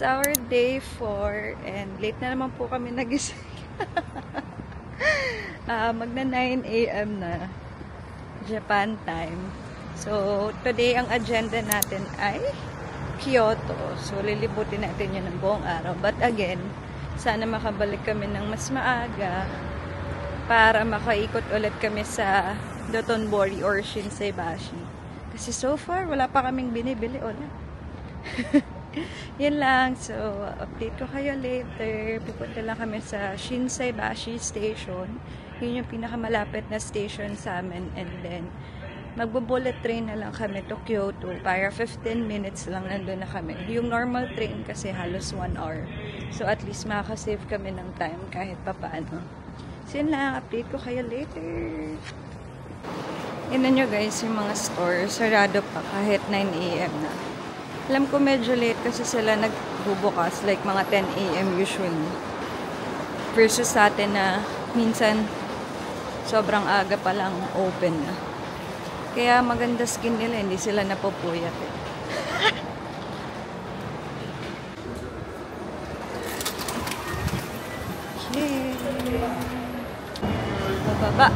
It's our day 4 and late na naman po kami nagising. Magna 9 AM na Japan time. So, today ang agenda natin ay Kyoto. So, lilibutin natin yun ng buong araw. But again, sana makabalik kami ng mas maaga para makaikot ulit kami sa Dotonbori or Shinsaibashi. Kasi so far, wala pa kaming binibili ulit. Yan lang. So, update ko kayo later. Pupunta lang kami sa Shinsaibashi Station. Yun yung pinakamalapit na station sa amin. And then, magbo-bullet train na lang kami to Kyoto. Para 15 minutes lang nandun na kami. Yung normal train kasi halos 1 hour. So, at least makakasave kami ng time kahit papaano. So, yun lang. Update ko kayo later. Tignan nyo guys, yung mga store. Sarado pa kahit 9 AM na. Alam ko medyo late kasi sila nagbubukas like mga 10 AM usually. Versus sa atin na minsan sobrang aga pa lang open na. Kaya maganda skin nila, hindi sila napupuyat eh. Okay. Bababa.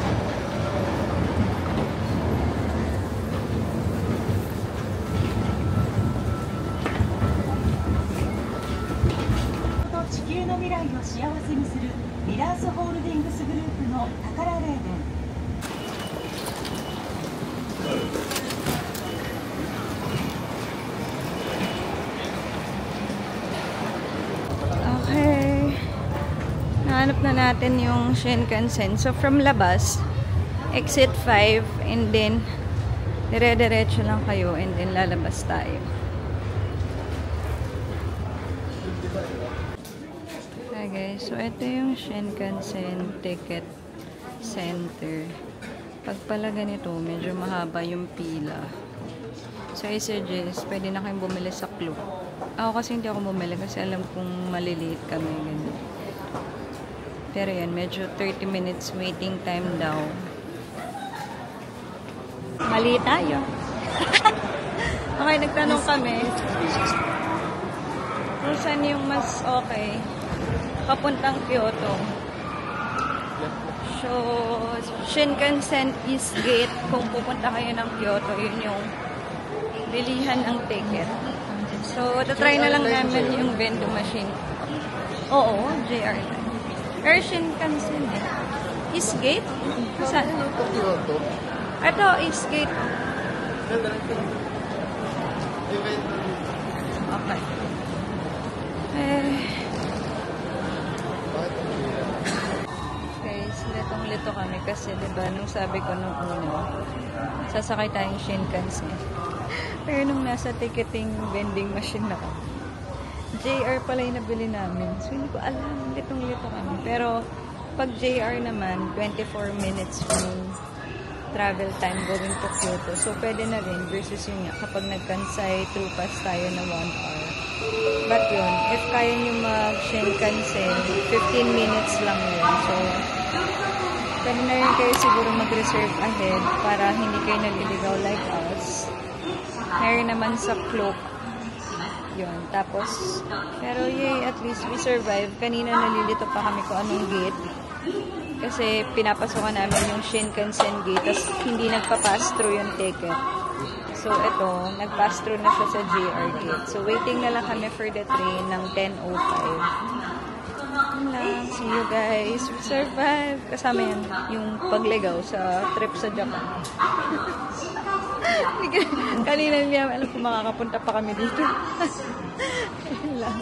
Okay. Nahanap na natin yung Shinkansen. So, from labas, exit 5, and then, dire-diretso lang kayo, and then lalabas tayo. Okay guys, so ito yung Shinkansen Ticket Center. Pag pala ganito, medyo mahaba yung pila. So, I suggest, pwede na kayong bumili sa Klook. Ako kasi hindi ako bumili kasi alam kong maliliit kami. Ganun. Pero yan, medyo 30 minutes waiting time daw. Mali tayo. Okay, nagtanong kami. Kung saan yung mas okay papuntang Kyoto. So, Shinkansen East Gate. Kung pupunta kayo ng Kyoto, yun yung bilihan ng ticket. So, tatry na lang namin yung vending machine. Oo, JR line. Pero Shinkansen eh. East Gate? Saan? Ito, East Gate. Okay. Guys, litong-lito kami kasi diba, nung sabi ko nung una, sasakay tayong Shinkansen. Pero nung nasa ticketing vending machine na kami, JR pala yung nabili namin. So, hindi ko alam, litong-lito kami. Pero, pag JR naman, 24 minutes yung travel time going to Kyoto. So, pwede na rin versus yun nga, kapag nag-Kansai through pass tayo na 1 hour. But yun, if kaya nyo mag-Shinkansen, 15 minutes lang yun. So, pwede na rin kayo siguro mag-reserve ahead para hindi kayo naliligaw like us. Meron naman sa Klook. Yun. Tapos, pero yay, at least we survive. Kanina nalilito pa kami kung anong gate. Kasi pinapasokan namin yung Shinkansen gate. Tapos hindi nagpa-pass through yung ticket. So, ito, nag-pass through na siya sa JR gate. So, waiting na lang kami for the train ng 10:05. See you guys. We survive. Kasama yan, yung pagligaw sa trip sa Japan. Kanina hindi namin alam kung makakapunta pa kami dito. Ayun lang.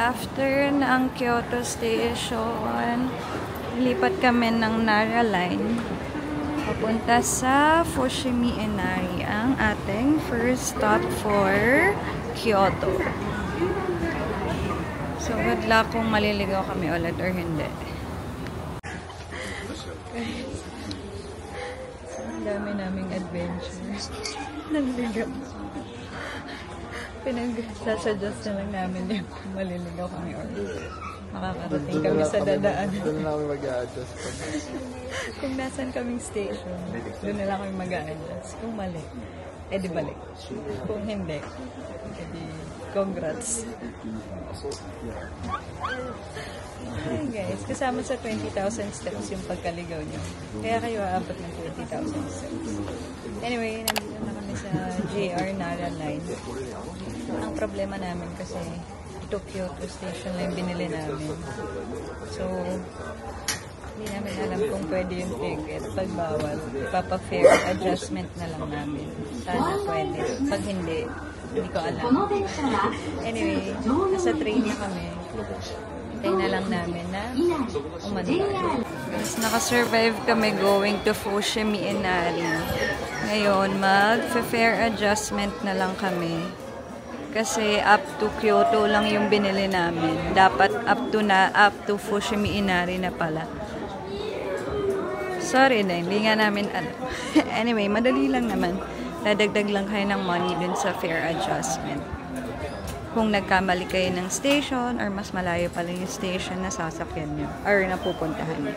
After ng Kyoto Station, lipat kami ng Nara Line papunta sa Fushimi Inari, ang ating first stop for Kyoto. So, good luck kung maliligaw kami ulit or hindi. guys. Ang dami naming adventures. Nanligaw. Pinag-suggest na lang namin yung maliligaw kami or makakarating kami sa dadaan. Doon na kami mag-a-adjust. Kung nasan kaming station, doon na lang kami mag-a-adjust. Kung mali, edi balik. Kung hindi, edi congrats. Hey guys, kasama sa 20,000 steps yung pagkaligaw nyo. Kaya kayo aabot ng 20,000 steps. Anyway, nandito na kami sa JR Nara Line. Ang problema namin kasi Kyoto Station lang binili namin. So, hindi namin alam kung pwede yung ticket. Pag bawal, ipapa-fare adjustment na lang namin. Sana pwede. Pag hindi ko alam. Anyway, nasa train na kami. Hintay na lang namin na umandar. Guys, nakasurvive kami going to Fushimi Inari. Ngayon, mag-fare adjustment na lang kami. Kasi up to Kyoto lang yung binili namin. Dapat up to Fushimi Inari na pala. Sorry na, hindi nga namin alam. Anyway, madali lang naman. Dadagdag lang kayo ng money dun sa fare adjustment. Kung nagkamali kayo ng station or mas malayo pala yung station na sasakyan nyo or napupuntahan nyo.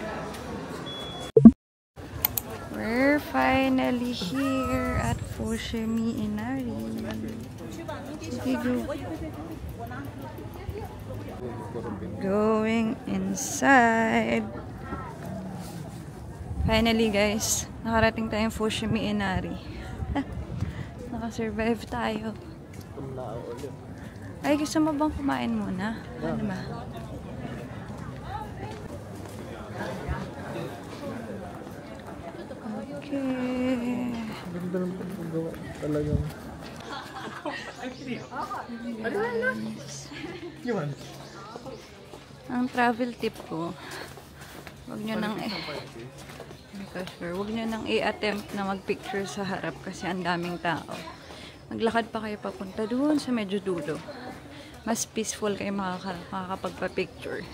We're finally here at Fushimi Inari. Going inside. Finally guys, nakarating tayong Fushimi Inari. Nakasurvive tayo. Ay, gusto mo bang kumain muna? Ano ba? Okay. Ganda ng paggawa. Talagang. Ang travel tip ko, wag nyo nang i-attempt na mag-picture sa harap kasi ang daming tao. Maglakad pa kayo papunta doon sa medyo dulo. Mas peaceful kayo makakapagpa-picture.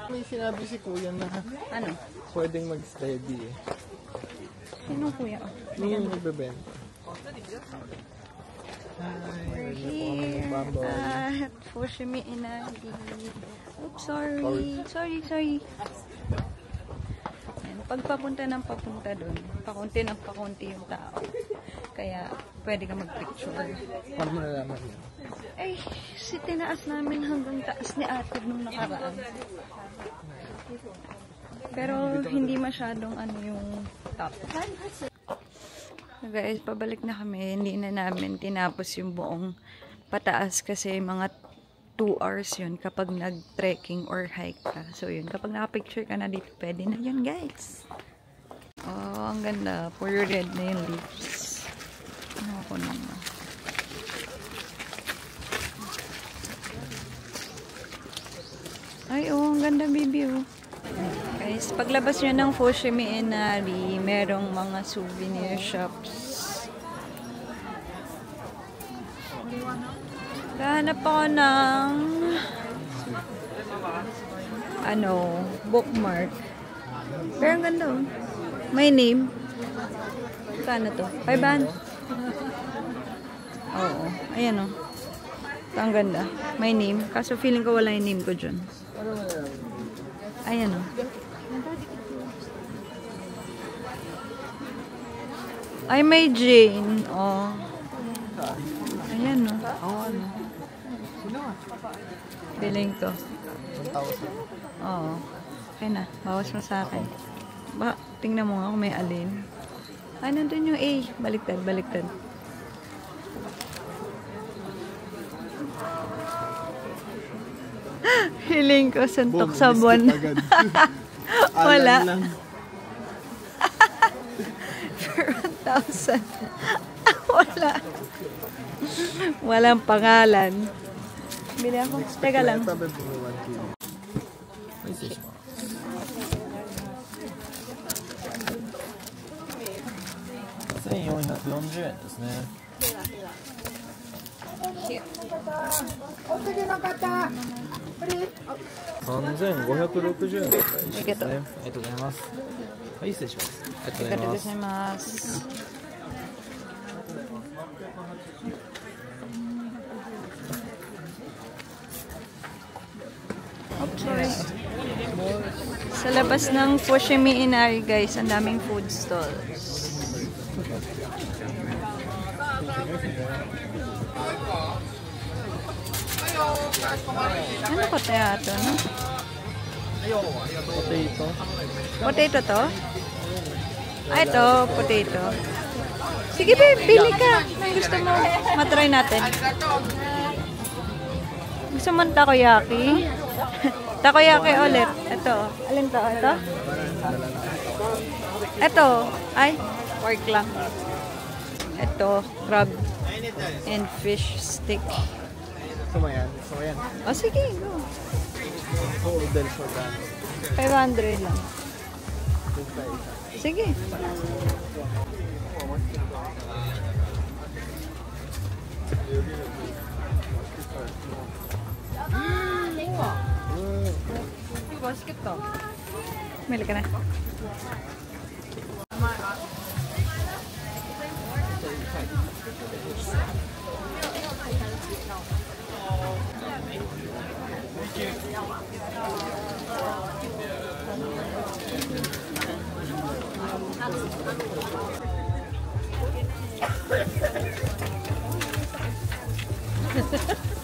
May sinabi si Kuya na Ano? pwedeng mag-steady eh. Sinong kuya? Yung nagbebenta. We're here at Fushimi Inari. Oops, sorry. Sorry. Ayan, pag papunta doon, pakunti yung tao. Kaya, pwede ka mag-picture. Paano mo nalaman yun? Ay, tinaas namin hanggang taas ni ate nung nakaraan. Pero, hindi masyadong yung top. So guys, pabalik na kami. Hindi na namin tinapos yung buong pataas kasi mga 2 hours yun kapag nag-trekking or hike ka. So yun, kapag nakapicture ka na dito, pwede na yun guys. Oh, ang ganda. Puro red na yung leaves. Ano ako naman. Ay, oh, ang ganda baby oh. Guys, paglabas nyo ng Fushimi Inari, merong mga souvenir shops. Kahanap ako ng bookmark. Pero ang ganda oh. May name. Kano to? 500? Oo. Ayan oh. Ito ang ganda. May name. Kaso feeling ko wala yung name ko dyan. Ayan o. Ay, may Jane. Oh. Ayan o. Feeling ko. 1,000. Oo. Okay na. Bawas mo sa akin. Tingnan mo nga kung may alin. Ay, nandun yung A. Baliktad. Hiling ko, suntok sa buwan. Wala. For 1,000. Wala. Walang pangalan. Bili ako. Teka lang. 440円ですね。3560円ですね。ありがとうございます。はい、失礼します。ありがとうございます。Okay. Sa labas ng Fushimi Inari, guys, ang daming food stalls. Ano ko kaya ito, no? Potato. Potato to? Ah, ito, potato. Sige, babe, pili ka. Anong gusto mo? Matry natin. Gusto mo ng takoyaki? Takoyaki ulit. Ito. Alin to? Ito? Ito. Ay, pork lang. Ito, crab and fish stick. Gusto mo yan? Gusto mo yan? O, sige, go. Noodles for that. 500 lang. Sige. Basket to. Mili ka na.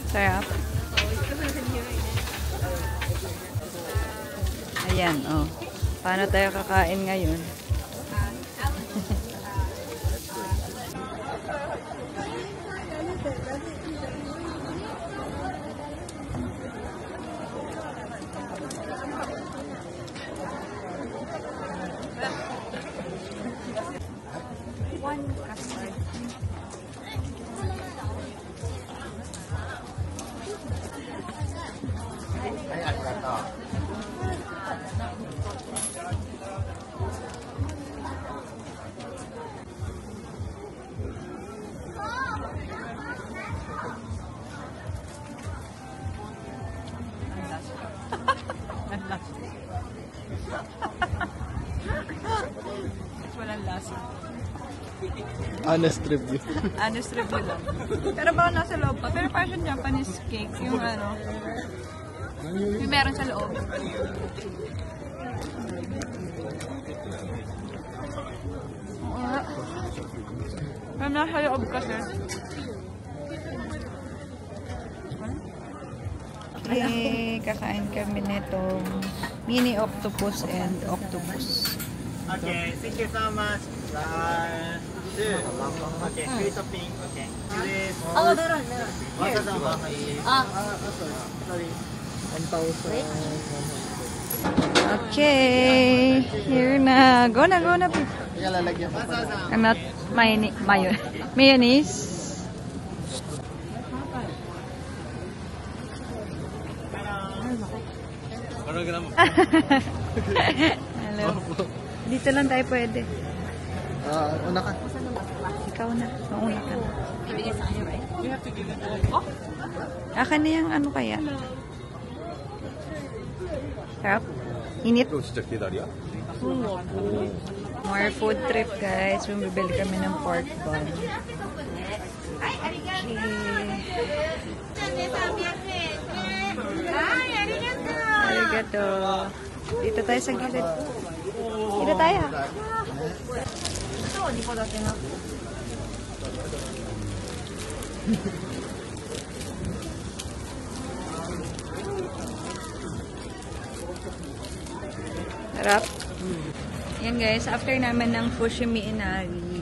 Sarap. Ayan, oh. Paano tayo kakain ngayon? One custard. Walang lasa. Honest review. Honest review lang. Pero baka nasa loob pa. Pero parang Japanese cake. Yung ano. Yung meron sa loob. Oo nga. Pero nasa loob kasi. Okay, kakain kami nitong mini octopus and octopus. Okay, thank you so much. One, two. Okay, free topping. Okay. This. Oh, meron. Wasa sama. Sorry. 1,000. Okay, here na. Go na, go na. Kaya lalagyan ko pa. I'm not mayonnaise. Hello. Dito lang tayo pwede. Una ka. Ikaw na. Mauna ka. Akin na yung ano kaya? Sarap? Init? More food trip, guys. Bumibili kami ng pork bun. Arigato. Dito tayo sa gilid. Dito tayo. Ito, di ko dati na. Harap. Yan guys, after naman ng Fushimi Inari,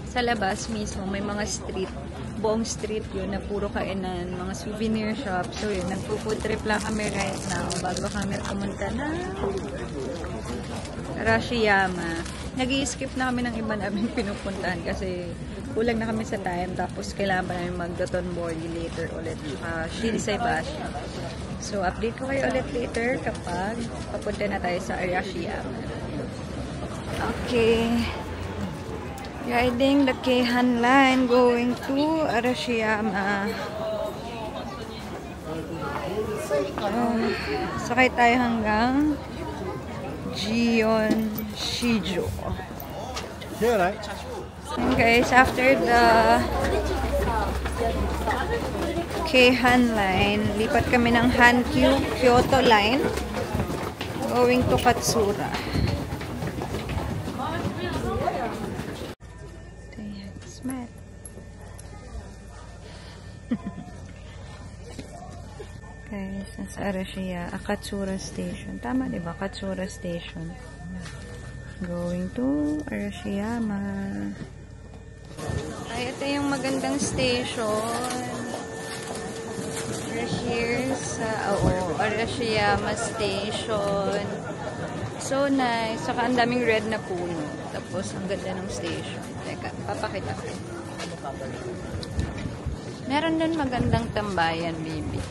sa labas mismo may mga street, buong street yun na puro kainan, mga souvenir shop. So yun, nagpo-food trip lang kami right now bago kami pumunta na Arashiyama. Nag-i-skip na kami ng iba naming pinupuntahan kasi kulang na kami sa time, tapos kailangan pa namin mag-Dotonbori later ulit, Shinsaibashi. So update ko kayo ulit later kapag papunta na tayo sa Arashiyama. Okay. Riding the Keihan line going to Arashiyama. Sakay tayo hanggang Gion Shijo. Here, right? And guys, after the Keihan line, lipat kami ng Hankyu Kyoto line going to Katsura. Smart. Guys, nasa Arashiyama, Katsura Station. Tama, di ba? Katsura Station. Going to Arashiyama. Ay, ito yung magandang station. We're here sa, Arashiyama Station. So nice. Saka ang daming red na puno. Tapos, ang ganda ng station. Teka, papakita ko. Meron din magandang tambayan, baby.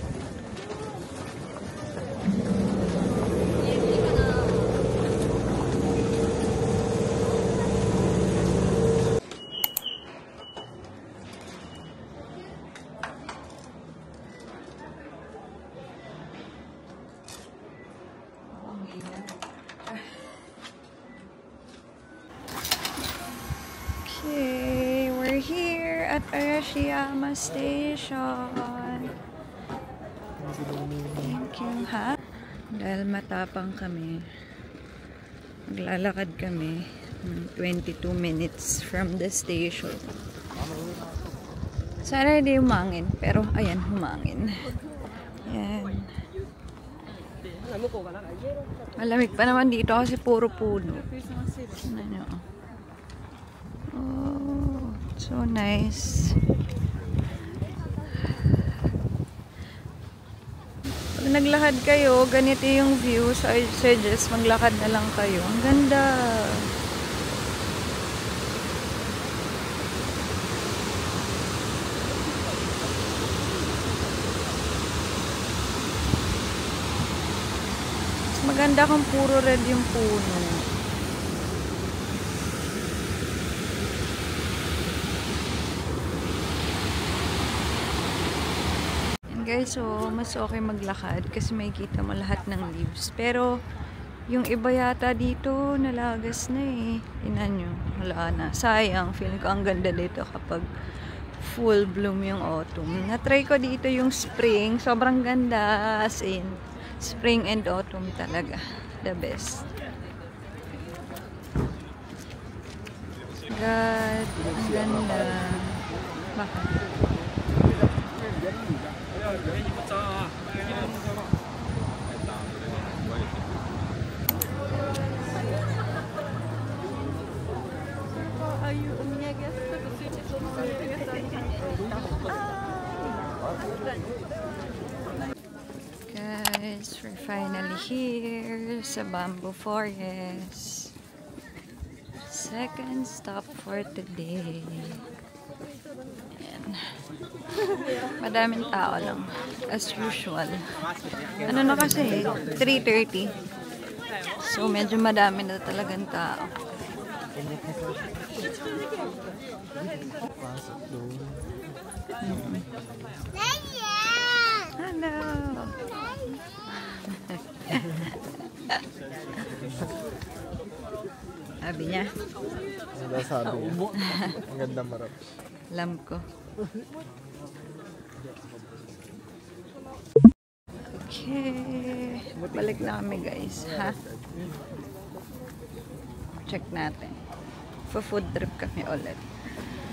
Okay, we're here at Arashiyama Station. Thank you, ha? Dahil matapang kami, maglalakad kami ng 22 minutes from the station. Sana hindi humangin, pero ayan, humangin. Ayan. Malamig pa naman dito kasi puro puno. Ano nyo? Oh, so nice. Pag naglakad kayo, ganito yung view. So I suggest maglakad na lang kayo. Ang ganda. Mas maganda kung puro red yung puno. Guys, so mas okay maglakad kasi makikita mo lahat ng leaves. Pero yung iba yata dito nalagas na eh. Tingnan nyo, wala na. Sayang, feeling ko ang ganda dito kapag full bloom yung autumn. Na-try ko dito yung spring, sobrang ganda, as in spring and autumn talaga, the best. God, ang ganda. Bakit? Guys, we're finally here sa Bamboo Forest. Second stop for today. Ayan. Madaming tao lang, as usual. Ano na kasi, 3:30. So, medyo madami na talagang tao. Hello! Sabi niya. Ano sabi niya? Ang ganda marap. Alam ko. Okay. Balik na kami guys, ha? Check natin. Food trip kami ulit.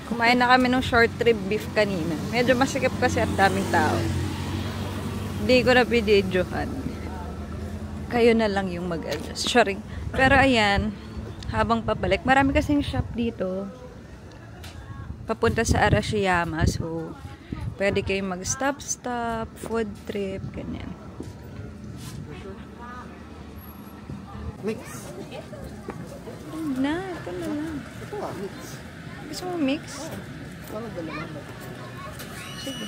Kumain na kami ng short rib beef kanina. Medyo masikip kasi at daming tao. Hindi ko na pinidyohan. Kayo na lang yung mag-adjust. Sorry. Pero ayan, habang pabalik, marami kasing shop dito. Papunta sa Arashiyama. So, pwede kayong mag-stop-stop, food trip, ganyan. Mix. Na, ito na lang. Ito nga, mix. Gusto mo mix? Parang dalawa na. Sige.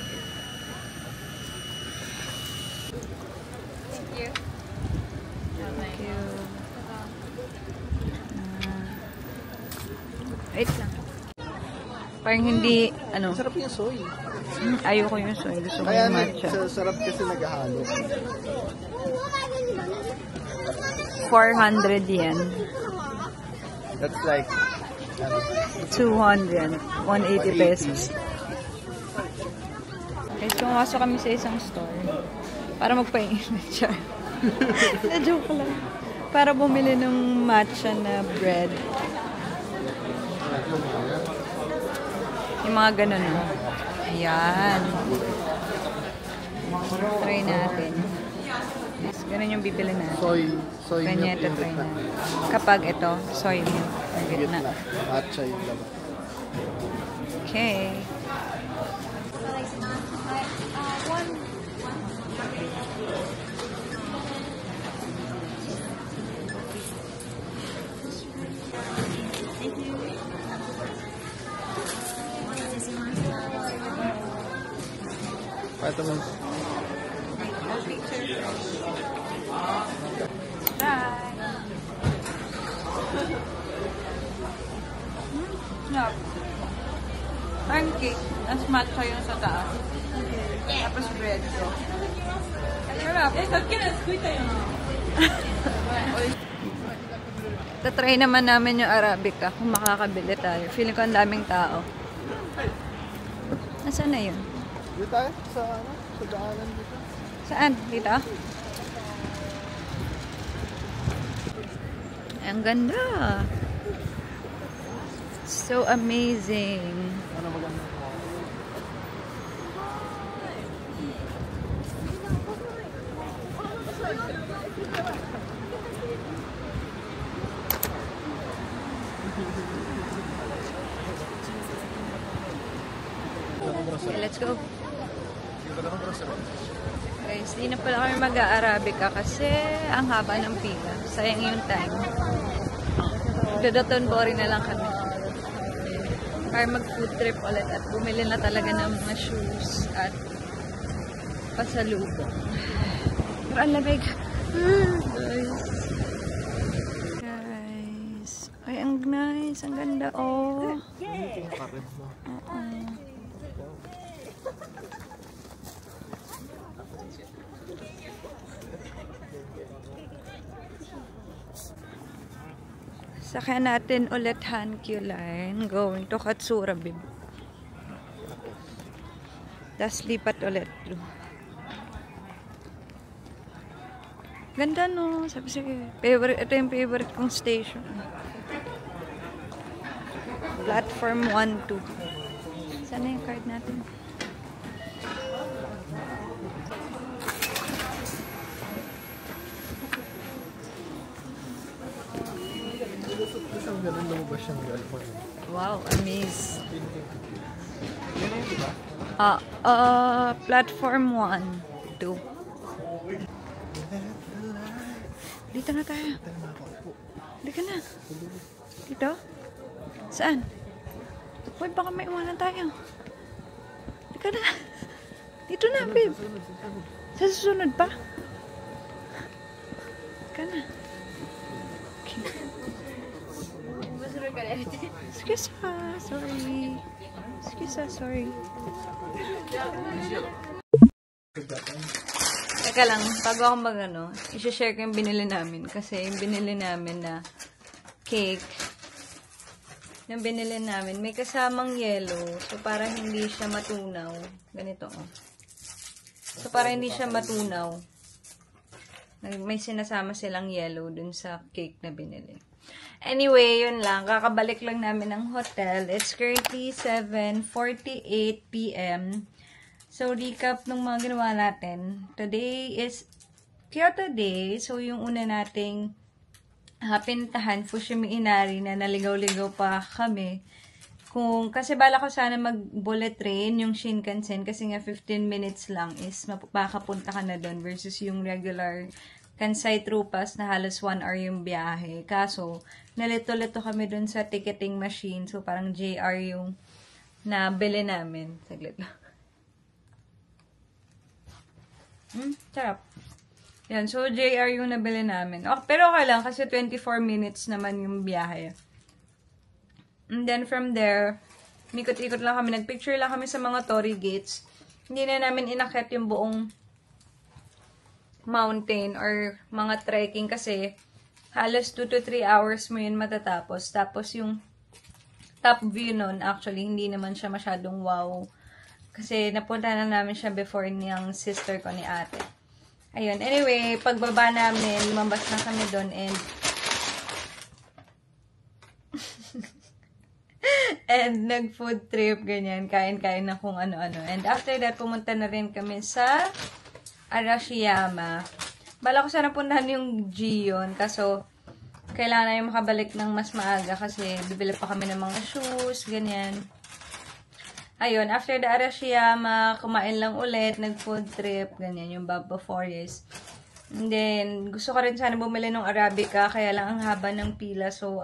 Thank you. Thank you. Wait lang. Parang hindi, ano, Sarap yung soy. ayoko yung soy. Gusto ko Kaya yung matcha. sarap kasi naghahalo. 400 yen. That's like, 200. 180 pesos. Guys, pumasok kami sa isang store para magpainit siya. Na-joke lang. Para bumili ng matcha na bread. Yung mga ganun, no? Ayan. Try natin. Yes, ganun yung bibili natin. soy Kanya milk ito in try the na. Kapag ito, soy milk. Ang gitna. gitna. Matcha yung laman. Okay. Vitamins. Snap. Pancake. As matcha yung sa taas. Tapos bread ko. Sarap. Tatry naman namin yung Arabica kung makakabili tayo. Feeling ko ang daming tao. Nasaan na yun? Dito tayo sa daanan dito. Saan? Dito? Ang ganda. So amazing. Ano maganda? Okay, let's go. Guys, di na pala kami mag-Arabica kasi ang haba ng pila. Sayang yung time. Dodoton Bori na lang kami. Para mag-food trip ulit at bumili na talaga ng mga shoes at pasalubong. Pero ang lamig. Guys. Ay, ang nice. Ang ganda, oh. Sakyan natin ulit Hankyu Line going to Katsura Bib. Tapos lipat ulit. Ganda, no? Sabi sige, favorite, ito yung favorite kong station. Platform 1, 2. Sana yung card natin? Isang ganun lumabas siyang girlfriend. Wow, amaze. Platform 1, 2. Dito na tayo. Dito na. Dito? Saan? Uy, baka may iwanan tayo. Dito na. Dito na, babe. Sa susunod pa? Dito na. Excuse me, sorry. Excuse me, sorry. Teka lang, bago ako mag-ano, i-share ko yung binili namin. Kasi yung binili namin na cake, yung binili namin, may kasamang yellow. So, para hindi siya matunaw. Ganito, oh. So, para hindi siya matunaw, may sinasama silang yellow dun sa cake na binili. Anyway, yun lang. Kakabalik lang namin ng hotel. It's currently 7:48 p.m. So, recap ng mga ginawa natin. Today is Kyoto Day. So, yung una nating pinuntahan, Fushimi Inari, na naligaw-ligaw pa kami. Kasi bala ko sana mag-bullet train yung Shinkansen kasi nga 15 minutes lang is makapunta ka na doon versus yung regular Kansai True Pass na halos 1 hour yung biyahe. Kaso, nalito-lito kami dun sa ticketing machine. So, parang JR yung nabili namin. Saglit lang. Sarap. Yan. So, JR yung nabili namin. Oh, pero okay lang kasi 24 minutes naman yung biyahe. And then from there, Mikot-ikot lang kami. Nagpicture lang kami sa mga Torii Gates. Hindi na namin inakyat yung buong mountain or mga trekking kasi halos 2 to 3 hours mo yun matatapos. Tapos yung top view nun, actually, hindi naman siya masyadong wow. Kasi napunta na namin siya before niyang sister ko ni ate. Ayun. Anyway, pagbaba namin, lumabas na kami doon and and nag-food trip, ganyan. Kain-kain na kung ano-ano. And after that, pumunta na rin kami sa Arashiyama. Bala ko sana puntahan yung Gion. Kaso, kailangan na yung makabalik ng mas maaga kasi bibili pa kami ng mga shoes, ganyan. Ayun, after the Arashiyama, kumain lang ulit, nag-food trip, ganyan, yung Baba Forest. And then, gusto ko rin sana bumili ng Arabica, kaya lang ang haba ng pila. So,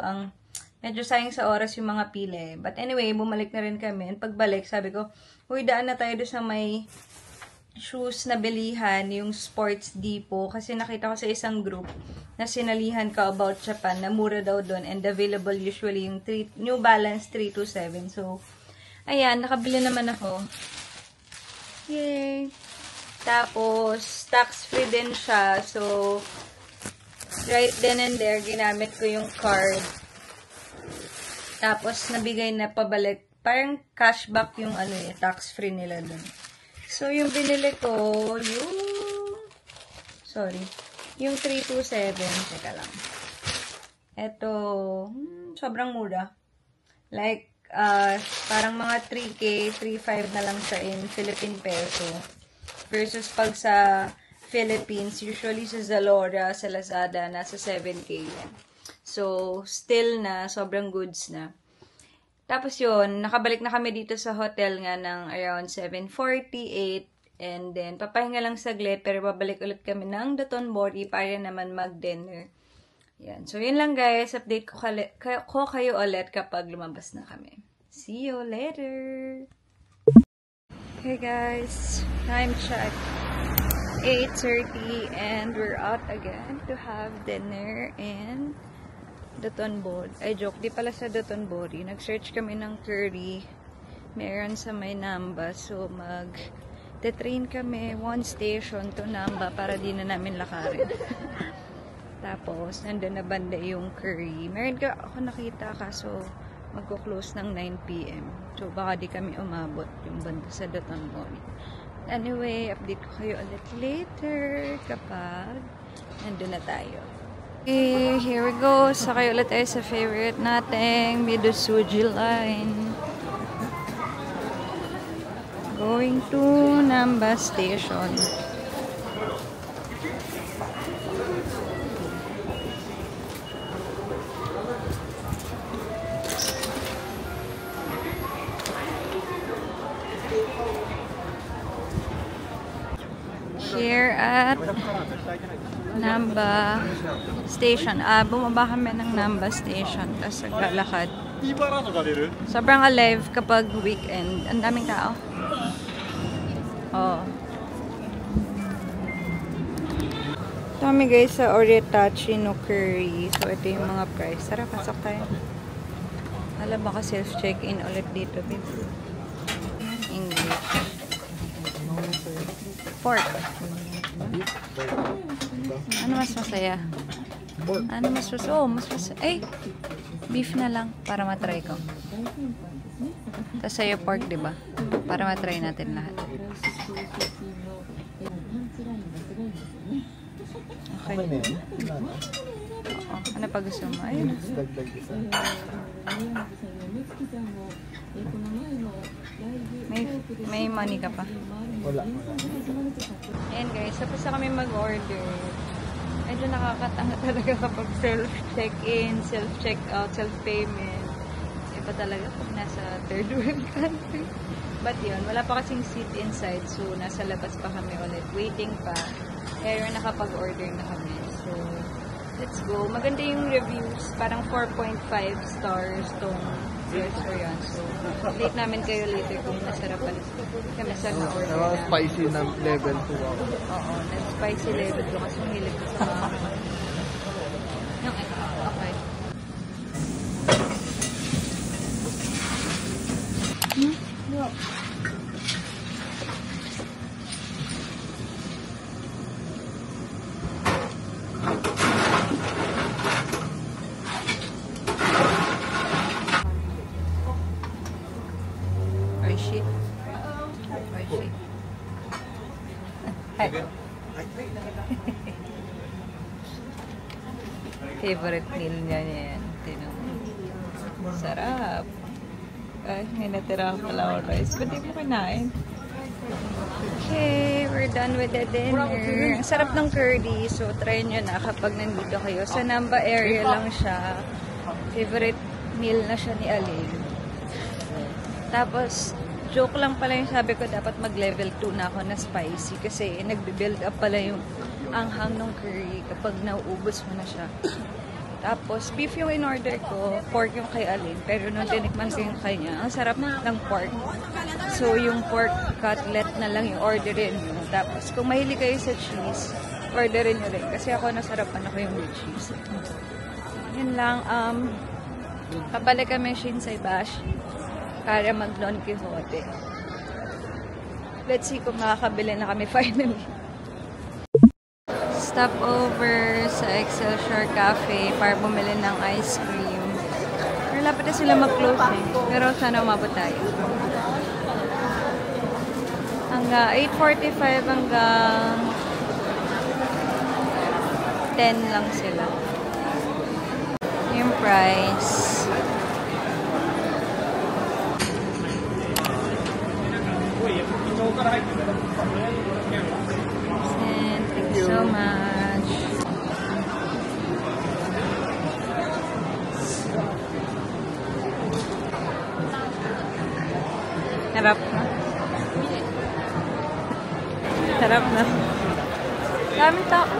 medyo sayang sa oras yung mga pila eh. But anyway, bumalik na rin kami. And pagbalik, sabi ko, uy, daan na tayo doon sa may shoes na bilihan, yung Sports Depot. Kasi nakita ko sa isang group na sinalihan ka about Japan, na mura daw doon. And available usually yung New Balance 327. So, ayan, nakabili naman ako. Yay! Tapos, tax-free din siya. So, right then and there, ginamit ko yung card. Tapos, nabigay na pabalik. Parang cashback yung tax-free nila dun. So, yung binili ko, yung 327. Teka lang. Ito, sobrang mura. Like, parang mga 3K, 3.5 na lang siya in Philippine peso. Versus pag sa Philippines, usually sa Zalora, sa Lazada, nasa 7K yan. So, still na, sobrang goods na. Tapos yun, nakabalik na kami dito sa hotel nga ng around 7:48. And then, papahinga lang saglit, pero babalik ulit kami ng Dotonbori para naman mag-dinner. Yan. So, yun lang guys. Update ko kayo ulit kapag lumabas na kami. See you later! Okay guys, time check. 8:30 and we're out again to have dinner in Dotonbori. Ay, joke. Di pala sa Dotonbori. Nag-search kami ng curry. Meron sa may Namba. So, mag-train kami 1 station to Namba para di na namin lakarin. Tapos, nandun na banda yung curry. Meron ka ako nakita kaso magko-close ng 9 PM. So, baka di kami umabot yung banda sa Dotonbori. Anyway, update ko kayo ulit later kapag nandun na tayo. Okay, here we go. Sakay ulit tayo sa favorite nating Midosuji line. Going to Namba Station. Here at Namba Station. Bumaba kami ng Namba Station tapos naglalakad. Sobrang alive kapag weekend. Ang daming tao. Oh. Ito kami guys sa Oritachi no Curry. So ito yung mga price. Tara, pasok tayo. Alam baka self-check-in ulit dito. English. Pork. Ano mas masaya? Ano mas masaya? Oh, mas masaya. Eh, beef na lang para matry ko. Tapos sa'yo pork, diba? Para matry natin lahat. Okay. Oo. Ano pa gusto mo? Ayun. May money ka pa? Wala. Ayan guys, tapos na kami mag-order. Medyo nakakatanga talaga kapag self-check-in, self-check-out, self-payment. Iba talaga pag nasa third world country. But yun, wala pa kasing seat inside. So, nasa labas pa kami ulit. Waiting pa. Pero nakapag-order na kami. So, let's go. Maganda yung reviews. Parang 4.5 stars tong restaurant. So, update namin kayo later kung masarap pa kami sa na-order na. Spicy na level 2 ako. Oo, na-spicy level 2 kasi mahilig ko sa mga yung okay. Oishi. Oishi. Hi. Favorite meal niya yan. Tinong. Sarap. Ay, may natira pala ako rice. Ba't di mo kinain? Okay, we're done with the dinner. Ang sarap ng curry. So, try nyo na kapag nandito kayo. Sa Namba area lang siya. Favorite meal na siya ni Aling. Tapos, joke lang pala yung sabi ko, dapat mag-level 2 na ako na spicy. Kasi, nagbe-build up pala yung anghang ng curry kapag nauubos mo na siya. Tapos, beef yung in-order ko, pork yung kay Aling. Pero nung tinikman ko yung kanya, ang sarap ng pork. So, yung pork cutlet na lang yung orderin mo. Tapos, kung mahilig kayo sa cheese, orderin nyo rin. Kasi ako, nasarapan ako yung with cheese. Yun lang, kabalik kami Shinsei Bashi para mag Don Quixote. Let's see kung makakabili na kami finally. Stop over sa Excelsior Cafe para bumili ng ice cream. Pero lapit na sila mag-close eh. Pero sana umabot tayo. Hanggang 8:45 hanggang 10 lang sila. Yung price. And thank you so much. Harap na. Harap na. Daming tao.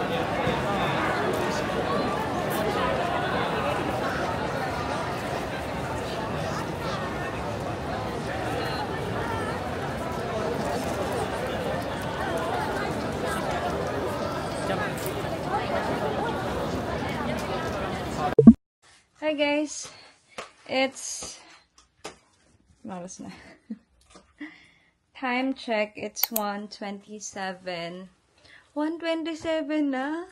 Hi guys, it's malas na. Time check, it's 1:27. 1:27 na?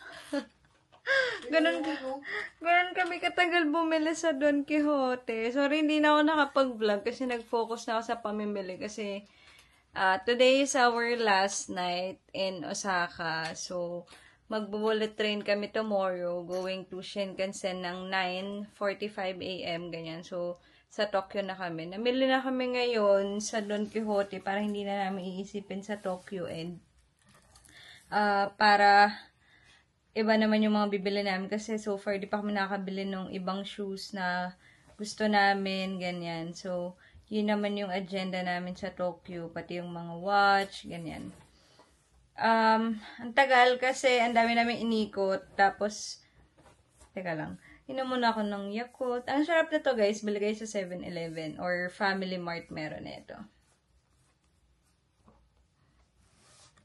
Ganun kami katagal bumili sa Don Quixote. Sorry, hindi na ako nakapag-vlog kasi nag-focus na ako sa pamimili kasi today is our last night in Osaka. So, magbo-bullet train kami tomorrow going to Shinkansen ng 9:45 AM, ganyan. So, sa Tokyo na kami. Namili na kami ngayon sa Don Quixote para hindi na namin iisipin sa Tokyo and para iba naman yung mga bibili namin kasi so far di pa kami nakakabili ng ibang shoes na gusto namin, ganyan. So, yun naman yung agenda namin sa Tokyo, pati yung mga watch, ganyan. Ang tagal kasi ang dami namin inikot. Tapos, teka lang. Inom muna ako ng Yakult. Ang sarap na to guys. Bili kayo sa 7-Eleven or Family Mart meron nito.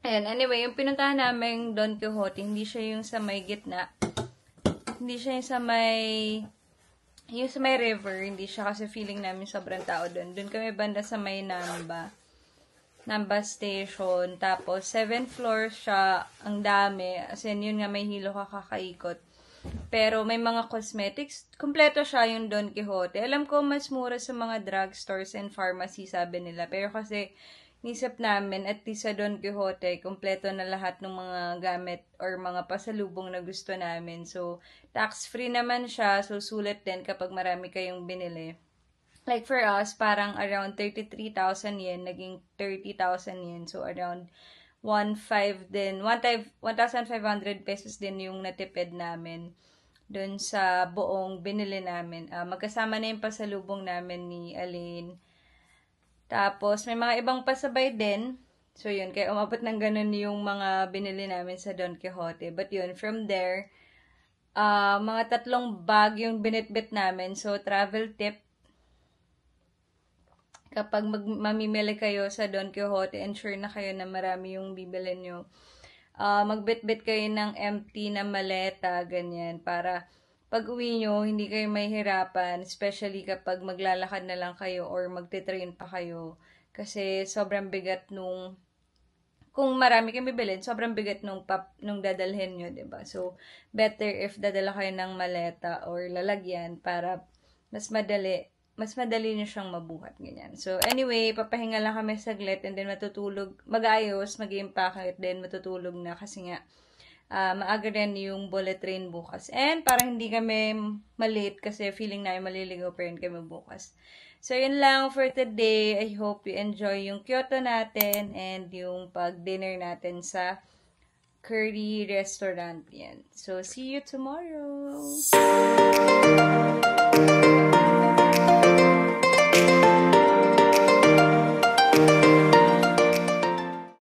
Ayan, anyway, yung pinuntahan namin Don Quixote, hindi siya yung sa may gitna. Hindi siya yung sa may river. Hindi siya kasi feeling namin sobrang tao doon. Doon kami banda sa may Namba Station. Tapos, 7 floors siya. Ang dami. As in, yun nga, may hilo ka kakaikot. Pero, may mga cosmetics. Kompleto siya yung Don Quixote. Alam ko, mas mura sa mga drugstores and pharmacy, sabi nila. Pero kasi, nisip namin, at least sa Don Quixote, kompleto na lahat ng mga gamit or mga pasalubong na gusto namin. So, tax-free naman siya. So, sulit din kapag marami kayong binili. Like for us, parang around 33,000 yen, naging 30,000 yen. So, around 1,500 din, 1,500 pesos din yung natipid namin dun sa buong binili namin. Magkasama na yung pasalubong namin ni Aline. Tapos, may mga ibang pasabay din. So, yun, kaya umabot ng ganun yung mga binili namin sa Don Quixote. But yun, from there, mga 3 bag yung binitbit namin. So, travel tip, kapag mamimili kayo sa Don Quixote, ensure na kayo na marami yung bibili nyo. Magbitbit kayo ng empty na maleta, ganyan, para pag uwi nyo, hindi kayo mahihirapan, especially kapag maglalakad na lang kayo or magte-train pa kayo. Kasi sobrang bigat nung, kung marami kang bibilin, sobrang bigat nung dadalhin nyo, 'di ba? So, better if dadala kayo ng maleta or lalagyan para mas madali nyo siyang mabuhat, ganyan. So, anyway, papahinga lang kami saglit and then matutulog, mag-ayos, mag-i-impake, then matutulog na kasi nga, maaga rin yung bullet train bukas. And parang hindi kami malate kasi feeling na maliligaw pa rin kami bukas. So, yun lang for today. I hope you enjoy yung Kyoto natin and yung pag-dinner natin sa Curry Restaurant yan. So, see you tomorrow!